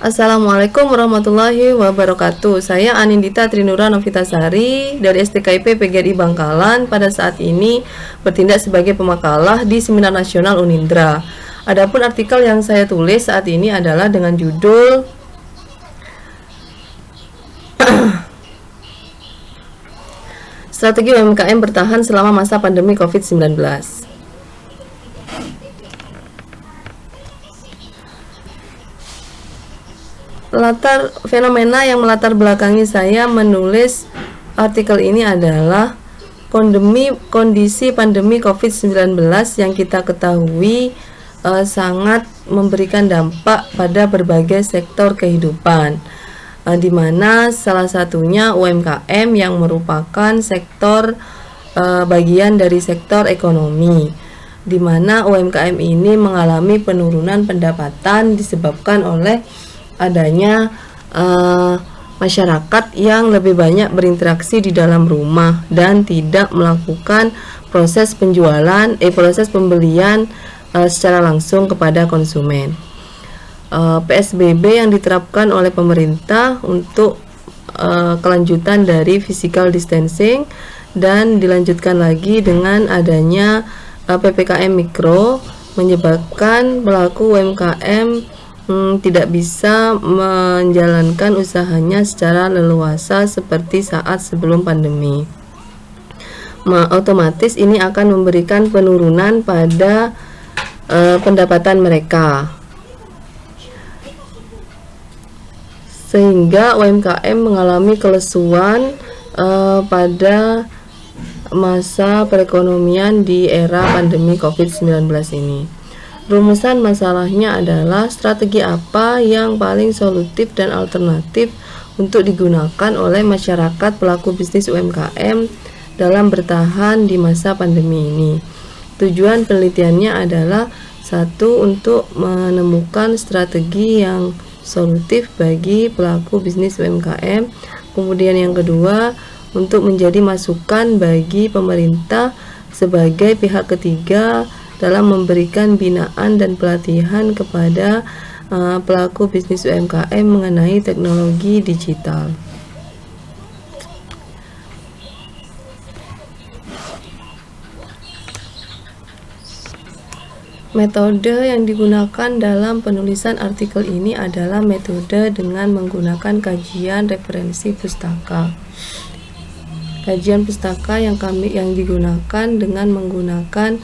Assalamualaikum warahmatullahi wabarakatuh. Saya Anindita Trinura Novitasari dari STKIP PGRI Bangkalan. Pada saat ini bertindak sebagai pemakalah di Seminar Nasional Unindra. Adapun artikel yang saya tulis saat ini adalah dengan judul Strategi UMKM bertahan selama masa pandemi COVID-19. Fenomena yang melatar belakangi saya menulis artikel ini adalah kondisi pandemi COVID-19 yang kita ketahui sangat memberikan dampak pada berbagai sektor kehidupan, di mana salah satunya UMKM yang merupakan sektor bagian dari sektor ekonomi, di mana UMKM ini mengalami penurunan pendapatan disebabkan oleh adanya masyarakat yang lebih banyak berinteraksi di dalam rumah dan tidak melakukan proses pembelian secara langsung kepada konsumen. PSBB yang diterapkan oleh pemerintah untuk kelanjutan dari physical distancing dan dilanjutkan lagi dengan adanya PPKM mikro menyebabkan pelaku UMKM tidak bisa menjalankan usahanya secara leluasa seperti saat sebelum pandemi. Otomatis ini akan memberikan penurunan pada pendapatan mereka, sehingga UMKM mengalami kelesuan pada masa perekonomian di era pandemi COVID-19 ini. Rumusan masalahnya adalah strategi apa yang paling solutif dan alternatif untuk digunakan oleh masyarakat pelaku bisnis UMKM dalam bertahan di masa pandemi ini. Tujuan penelitiannya adalah satu, untuk menemukan strategi yang solutif bagi pelaku bisnis UMKM. Kemudian yang kedua, untuk menjadi masukan bagi pemerintah sebagai pihak ketiga dalam memberikan binaan dan pelatihan kepada pelaku bisnis UMKM mengenai teknologi digital. Metode yang digunakan dalam penulisan artikel ini adalah metode dengan menggunakan kajian referensi pustaka. Kajian pustaka yang digunakan dengan menggunakan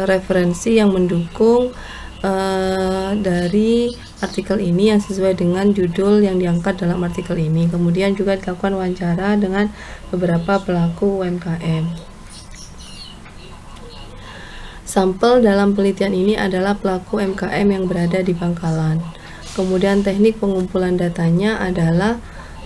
referensi yang mendukung dari artikel ini yang sesuai dengan judul yang diangkat dalam artikel ini. Kemudian juga dilakukan wawancara dengan beberapa pelaku UMKM. Sampel dalam penelitian ini adalah pelaku UMKM yang berada di Bangkalan. Kemudian teknik pengumpulan datanya adalah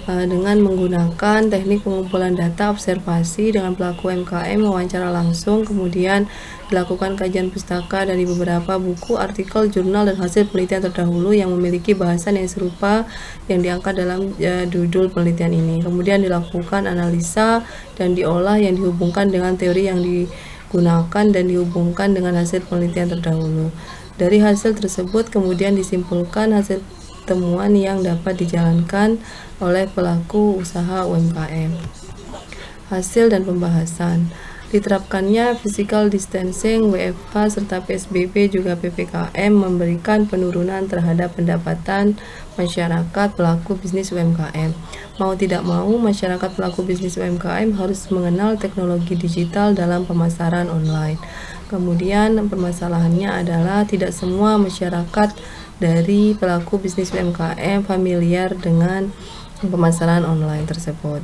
dengan menggunakan teknik pengumpulan data observasi dengan pelaku UMKM, wawancara langsung, kemudian dilakukan kajian pustaka dari beberapa buku, artikel, jurnal, dan hasil penelitian terdahulu yang memiliki bahasan yang serupa yang diangkat dalam judul penelitian ini. Kemudian dilakukan analisa dan diolah yang dihubungkan dengan teori yang digunakan dan dihubungkan dengan hasil penelitian terdahulu. Dari hasil tersebut kemudian disimpulkan hasil temuan yang dapat dijalankan oleh pelaku usaha UMKM. Hasil dan pembahasan. Diterapkannya physical distancing, WFH, serta PSBB juga PPKM memberikan penurunan terhadap pendapatan masyarakat pelaku bisnis UMKM. Mau tidak mau, masyarakat pelaku bisnis UMKM harus mengenal teknologi digital dalam pemasaran online. Kemudian permasalahannya adalah tidak semua masyarakat dari pelaku bisnis UMKM familiar dengan pemasaran online tersebut.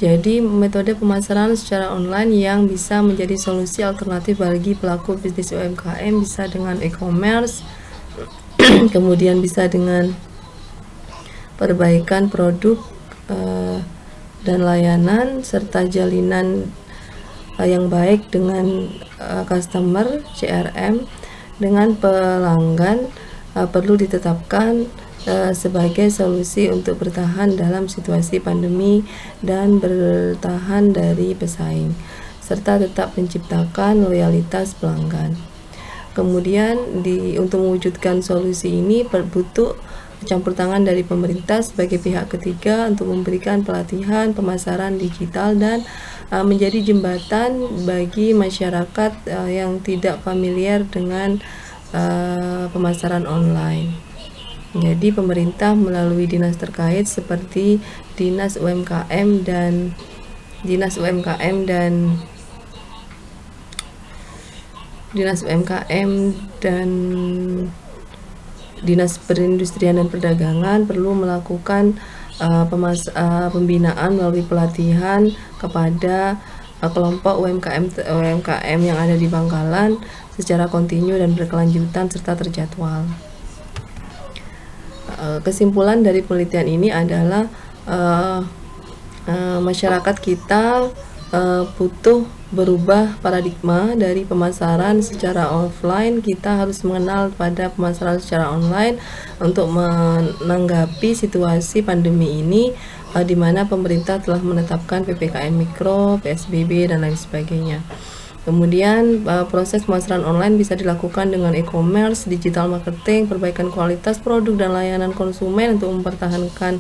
Jadi metode pemasaran secara online yang bisa menjadi solusi alternatif bagi pelaku bisnis UMKM bisa dengan e-commerce, kemudian bisa dengan perbaikan produk dan layanan, serta jalinan yang baik dengan customer CRM dengan pelanggan perlu ditetapkan sebagai solusi untuk bertahan dalam situasi pandemi dan bertahan dari pesaing. serta tetap menciptakan loyalitas pelanggan. Kemudian untuk mewujudkan solusi ini butuh campur tangan dari pemerintah sebagai pihak ketiga untuk memberikan pelatihan pemasaran digital dan menjadi jembatan bagi masyarakat yang tidak familiar dengan pemasaran online. Jadi pemerintah melalui dinas terkait seperti Dinas UMKM dan Dinas Perindustrian dan Perdagangan perlu melakukan pembinaan melalui pelatihan kepada kelompok UMKM yang ada di Bangkalan secara kontinu dan berkelanjutan serta terjadwal. Kesimpulan dari penelitian ini adalah masyarakat kita butuh berubah paradigma dari pemasaran secara offline. Kita harus mengenal pada pemasaran secara online untuk menanggapi situasi pandemi ini, di mana pemerintah telah menetapkan PPKM Mikro, PSBB, dan lain sebagainya. Kemudian proses pemasaran online bisa dilakukan dengan e-commerce, digital marketing, perbaikan kualitas produk dan layanan konsumen untuk mempertahankan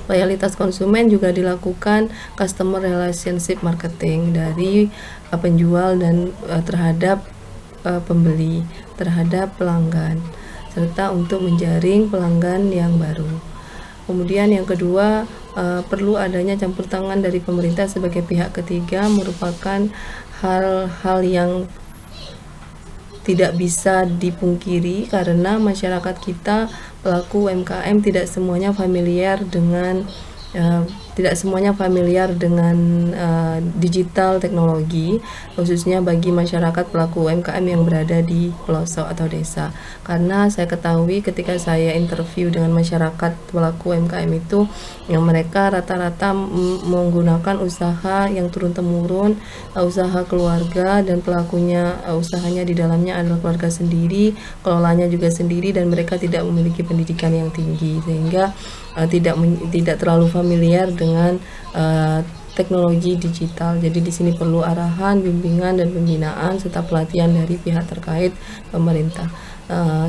loyalitas konsumen. Juga dilakukan customer relationship marketing dari penjual dan terhadap pembeli, terhadap pelanggan, serta untuk menjaring pelanggan yang baru. Kemudian yang kedua, perlu adanya campur tangan dari pemerintah sebagai pihak ketiga, merupakan hal-hal yang tidak bisa dipungkiri karena masyarakat kita, pelaku UMKM, tidak semuanya familiar dengan digital teknologi, khususnya bagi masyarakat pelaku UMKM yang berada di pelosok atau desa. Karena saya ketahui ketika saya interview dengan masyarakat pelaku UMKM itu, yang mereka rata-rata menggunakan usaha yang turun-temurun, usaha keluarga, dan pelakunya usahanya di dalamnya adalah keluarga sendiri, kelolanya juga sendiri, dan mereka tidak memiliki pendidikan yang tinggi, sehingga tidak terlalu familiar dengan teknologi digital. Jadi di sini perlu arahan, bimbingan, dan pembinaan serta pelatihan dari pihak terkait pemerintah.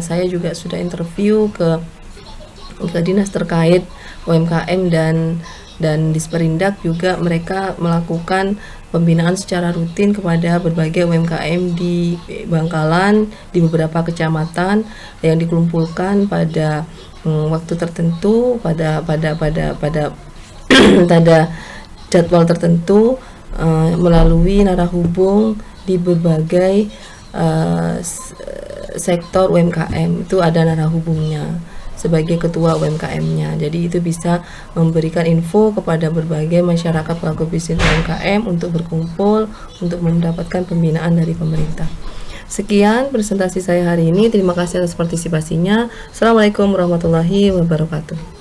Saya juga sudah interview ke dinas terkait UMKM dan Disperindak, juga mereka melakukan pembinaan secara rutin kepada berbagai UMKM di Bangkalan, di beberapa kecamatan yang dikumpulkan pada waktu tertentu, pada jadwal tertentu, melalui narahubung di berbagai sektor UMKM. Itu ada narahubungnya sebagai ketua UMKM-nya. Jadi itu bisa memberikan info kepada berbagai masyarakat pelaku bisnis UMKM untuk berkumpul untuk mendapatkan pembinaan dari pemerintah. Sekian presentasi saya hari ini. Terima kasih atas partisipasinya. Assalamualaikum warahmatullahi wabarakatuh.